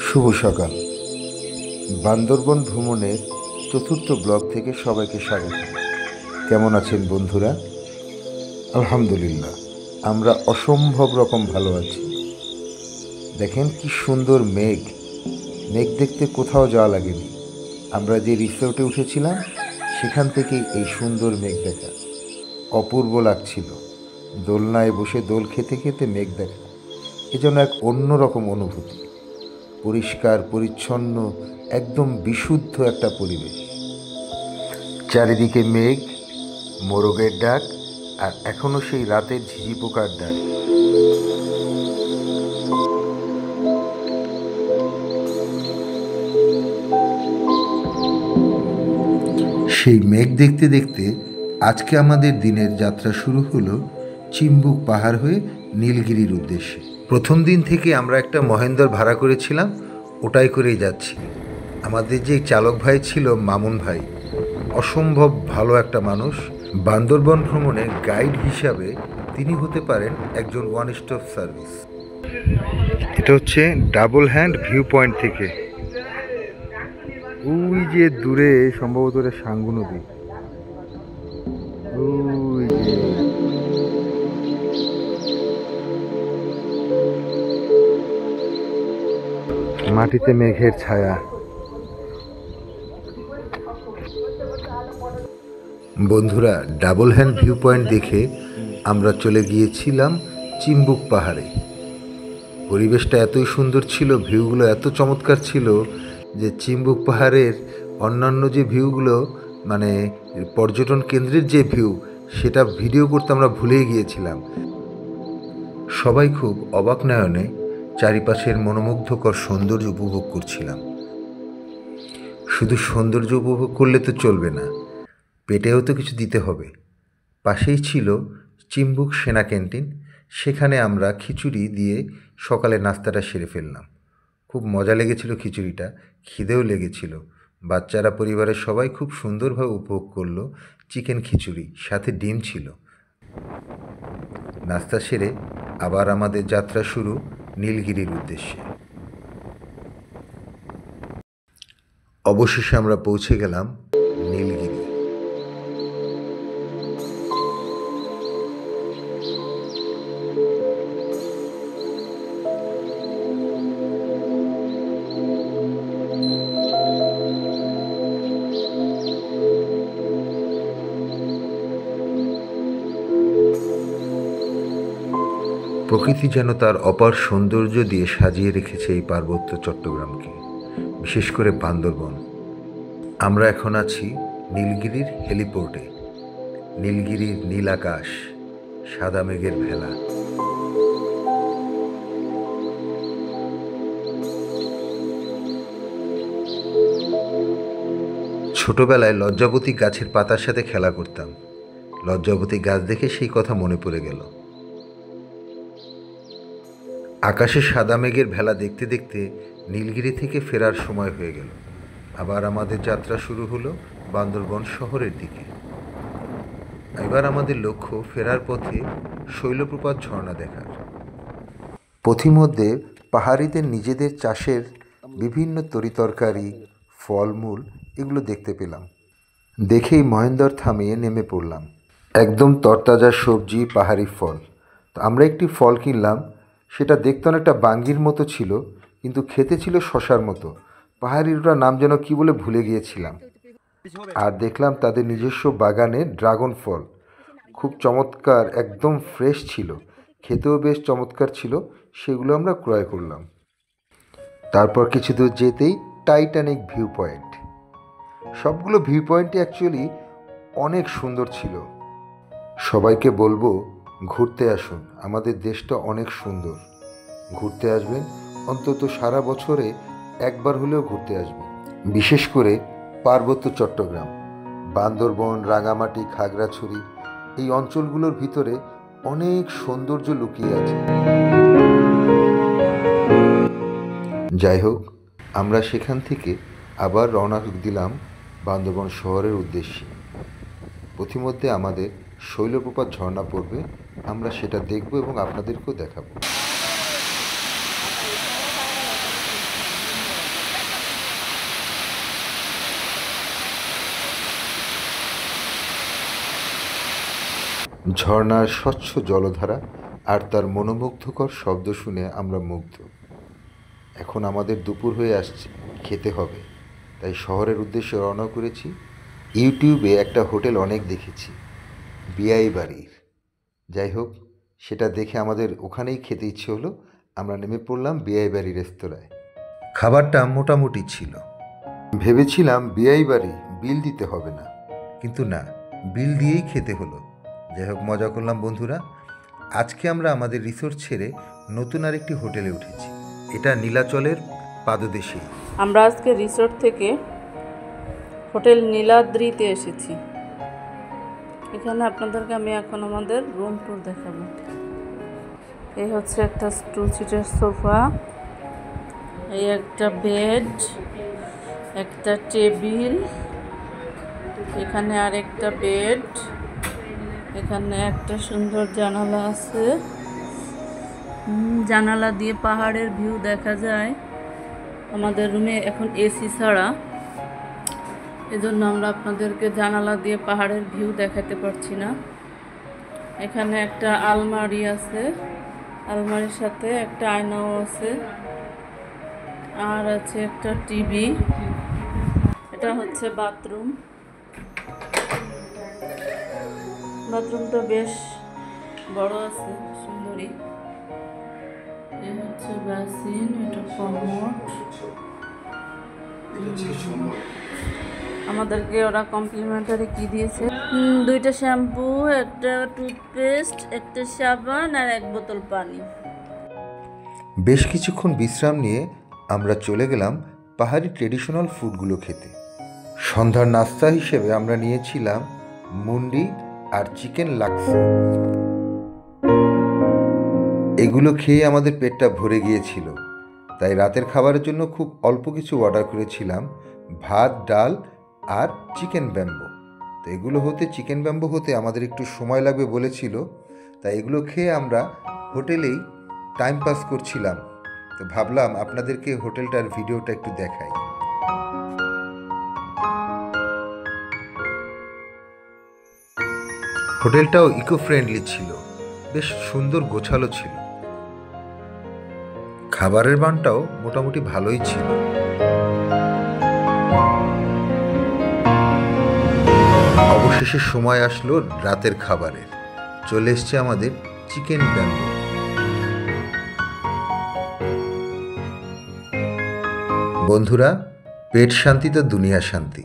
শুভ সকাল। বান্দরবন ভ্রমণের চতুর্থ ব্লগ থেকে সবাইকে স্বাগত। কেমন আছেন বন্ধুরা? আলহামদুলিল্লাহ, আমরা অসম্ভব রকম ভালো আছি। দেখেন কি সুন্দর মেঘ। মেঘ দেখতে কোথাও যাওয়া লাগেনি। আমরা যে রিসোর্টে উঠেছিলাম সেখান থেকেই এই সুন্দর মেঘ দেখা। অপূর্ব লাগছিল। দোলনায় বসে দোল খেতে খেতে মেঘ দেখা এজন্য এক অন্যরকম অনুভূতি। পরিষ্কার পরিচ্ছন্ন, একদম বিশুদ্ধ একটা পরিবেশ। চারিদিকে মেঘ, মোরগের ডাক, আর এখনো সেই রাতের ঝিঝি পোকার ডাক। সেই মেঘ দেখতে দেখতে আজকে আমাদের দিনের যাত্রা শুরু হলো চিম্বুক পাহাড় হয়ে নীলগিরির উদ্দেশ্যে। প্রথম দিন থেকে আমরা একটা মহেন্দ্র ভাড়া করেছিলাম, ওটাই করেই যাচ্ছি। আমাদের যে চালক ভাই ছিল মামুন ভাই, অসম্ভব ভালো একটা মানুষ। বান্দরবন ভ্রমণে গাইড হিসাবে তিনি হতে পারেন একজন ওয়ান স্টপ সার্ভিস। এটা হচ্ছে ডাবল হ্যান্ড ভিউ পয়েন্ট থেকে। ওই যে দূরে সম্ভবত এটা সাঙ্গু নদী। ওই যে মাটিতে মেঘের ছায়া। বন্ধুরা, ডাবল হ্যান্ড ভিউ পয়েন্ট দেখে আমরা চলে গিয়েছিলাম চিম্বুক পাহাড়ে। পরিবেশটা এতই সুন্দর ছিল, ভিউগুলো এত চমৎকার ছিল যে চিম্বুক পাহাড়ের অন্যান্য যে ভিউগুলো, মানে পর্যটন কেন্দ্রের যে ভিউ, সেটা ভিডিও করতে আমরা ভুলেই গিয়েছিলাম। সবাই খুব অবাক নয়নে চারিপাশের মনোমুগ্ধকর সৌন্দর্য উপভোগ করছিলাম। শুধু সৌন্দর্য উপভোগ করলে তো চলবে না, পেটেও তো কিছু দিতে হবে। পাশেই ছিল চিম্বুক সেনা ক্যান্টিন। সেখানে আমরা খিচুড়ি দিয়ে সকালে নাস্তাটা সেরে ফেললাম। খুব মজা লেগেছিল খিচুড়িটা, খিদেও লেগেছিল। বাচ্চারা পরিবারের সবাই খুব সুন্দরভাবে উপভোগ করলো চিকেন খিচুড়ি, সাথে ডিম ছিল। নাস্তা সেরে আবার আমাদের যাত্রা শুরু নীলগিরির উদ্দেশ্যে। অবশেষে আমরা পৌঁছে গেলাম নীলগিরি। প্রকৃতি যেন তার অপার সৌন্দর্য দিয়ে সাজিয়ে রেখেছে এই পার্বত্য চট্টগ্রামকে, বিশেষ করে বান্দরবন। আমরা এখন আছি নীলগিরির হেলিপোর্টে। নীলগিরির নীল আকাশ, সাদা মেঘের ভেলা। ছোটবেলায় লজ্জাবতী গাছের পাতার সাথে খেলা করতাম। লজ্জাবতী গাছ দেখে সেই কথা মনে পড়ে গেল। আকাশে সাদা মেঘের ভেলা দেখতে দেখতে নীলগিরি থেকে ফেরার সময় হয়ে গেল। আবার আমাদের যাত্রা শুরু হলো বান্দরবন শহরের দিকে। এবার আমাদের লক্ষ্য ফেরার পথে শৈলপ্রপাত ঝর্ণা দেখার। পথিমধ্যে পাহাড়িদের নিজেদের চাষের বিভিন্ন তরিতরকারি, ফলমূল এগুলো দেখতে পেলাম। দেখেই মহেন্দ্র থামিয়ে নেমে পড়লাম। একদম তরতাজা সবজি, পাহাড়ি ফল। তো আমরা একটি ফল কিনলাম। সেটা দেখতে অনেকটা বাঙ্গির মতো ছিল, কিন্তু খেতে ছিল শশার মতো। পাহাড়ির ওটা নাম যেন কি বলে ভুলে গিয়েছিলাম। আর দেখলাম তাদের নিজস্ব বাগানে ড্রাগন ফল, খুব চমৎকার, একদম ফ্রেশ ছিল, খেতেও বেশ চমৎকার ছিল। সেগুলো আমরা ক্রয় করলাম। তারপর কিছু দূর যেতেই টাইটানিক ভিউ পয়েন্ট। সবগুলো ভিউ পয়েন্টই অ্যাকচুয়ালি অনেক সুন্দর ছিল। সবাইকে বলবো ঘুরতে আসুন, আমাদের দেশটা অনেক সুন্দর। ঘুরতে আসবেন, অন্তত সারা বছরে একবার হলেও ঘুরতে আসবেন। বিশেষ করে পার্বত্য চট্টগ্রাম, বান্দরবন, রাঙামাটি, খাগড়াছড়ি, এই অঞ্চলগুলোর ভিতরে অনেক সৌন্দর্য লুকিয়ে আছে। যাই হোক, আমরা সেখান থেকে আবার রওনা দিলাম বান্দরবন শহরের উদ্দেশ্যে। পথিমধ্যে আমাদের শৈলপ্রপাত ঝর্ণা পড়বে, আমরা সেটা দেখব এবং আপনাদেরকেও দেখাবো। ঝর্ণার স্বচ্ছ জলধারা আর তার মনোমুগ্ধকর শব্দ শুনে আমরা মুগ্ধ। এখন আমাদের দুপুর হয়ে আসছে, খেতে হবে, তাই শহরের উদ্দেশ্যে রওনা করেছি। ইউটিউবে একটা হোটেল অনেক দেখেছি, বিআই বাড়ির। যাই হোক, সেটা দেখে আমাদের ওখানেই খেতে ইচ্ছে হলো। আমরা নেমে পড়লাম বিআই বাড়ি রেস্তোরাঁয়। খাবারটা মোটামুটি ছিল। ভেবেছিলাম বিআই বাড়ি বিল দিতে হবে না, কিন্তু না, বিল দিয়েই খেতে হলো। যাই হোক, মজা করলাম বন্ধুরা। আজকে আমরা আমাদের রিসোর্ট ছেড়ে নতুন আরেকটি হোটেলে উঠেছি। এটা নীলাচলের পাদদেশে। আমরা আজকে রিসোর্ট থেকে হোটেল নীলাদ্রিতে এসেছি। এখানে আপনাদেরকে আমি এখন আমাদের রুম ট্যুর দেখাবো। এই হচ্ছে একটা 2 সিটের সোফা, এই একটা বেড, একটা টেবিল, এখানে আরেকটা বেড, এখানে একটা সুন্দর জানালা আছে, জানালা দিয়ে পাহাড়ের ভিউ দেখা যায়। আমাদের রুমে এখন এসি ছাড়া, এজন্য আমরা আপনাদেরকে জানালা দিয়ে পাহাড়ের ভিউ দেখাতে পারছি না। এখানে একটা আলমারি আছে, আলমারির সাথে একটা আয়নাও আছে, আর আছে একটা টিভি। এটা হচ্ছে বাথরুম। বাথরুমটা বেশ বড় আছে, সুন্দরী। এই হচ্ছে বেসিন, এটা কমোড। আমাদেরকে ওরা কমপ্লিমেন্টারি কি দিয়েছে? 2টা শ্যাম্পু, একটা টুথপেস্ট, একটা সাবান আর 1 বোতল পানি। বেশ কিছুক্ষণ বিশ্রাম নিয়ে আমরা চলে গেলাম পাহাড়ি ট্রেডিশনাল ফুডগুলো খেতে। সন্ধ্যার নাস্তা হিসেবে আমরা নিয়েছিলাম মুন্ডি আর চিকেন লাক্সা। এগুলো খেয়ে আমাদের পেটটা ভরে গিয়েছিল, তাই রাতের খাবারের জন্য খুব অল্প কিছু অর্ডার করেছিলাম, ভাত, ডাল আর চিকেন ব্যাম্বো। তো এগুলো চিকেন ব্যাম্বো হতে আমাদের একটু সময় লাগবে বলেছিল, তাই এগুলো খেয়ে আমরা হোটেলেই টাইম পাস করছিলাম। তো ভাবলাম আপনাদেরকে হোটেলটার ভিডিওটা একটু দেখাই। হোটেলটাও ইকো ফ্রেন্ডলি ছিল, বেশ সুন্দর গোছালো ছিল। খাবারের মানটাও মোটামুটি ভালোই ছিল। অবশেষে সময় আসলো রাতের খাবারের। চলে এসছে আমাদের চিকেন ব্যাম্বো। বন্ধুরা, পেট শান্তি তো দুনিয়া শান্তি,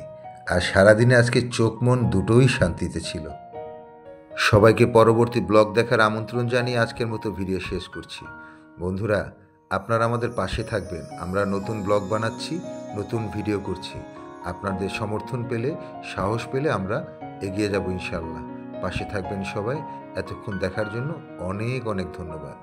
আর সারাদিনে আজকে চোখ মন দুটোই শান্তিতে ছিল। সবাইকে পরবর্তী ব্লগ দেখার আমন্ত্রণ জানিয়ে আজকের মতো ভিডিও শেষ করছি। বন্ধুরা, আপনারা আমাদের পাশে থাকবেন। আমরা নতুন ব্লগ বানাচ্ছি, নতুন ভিডিও করছি। আপনাদের সমর্থন পেলে, সাহস পেলে আমরা এগিয়ে যাব ইনশাআল্লাহ। পাশে থাকবেন সবাই। এতক্ষণ দেখার জন্য অনেক অনেক ধন্যবাদ।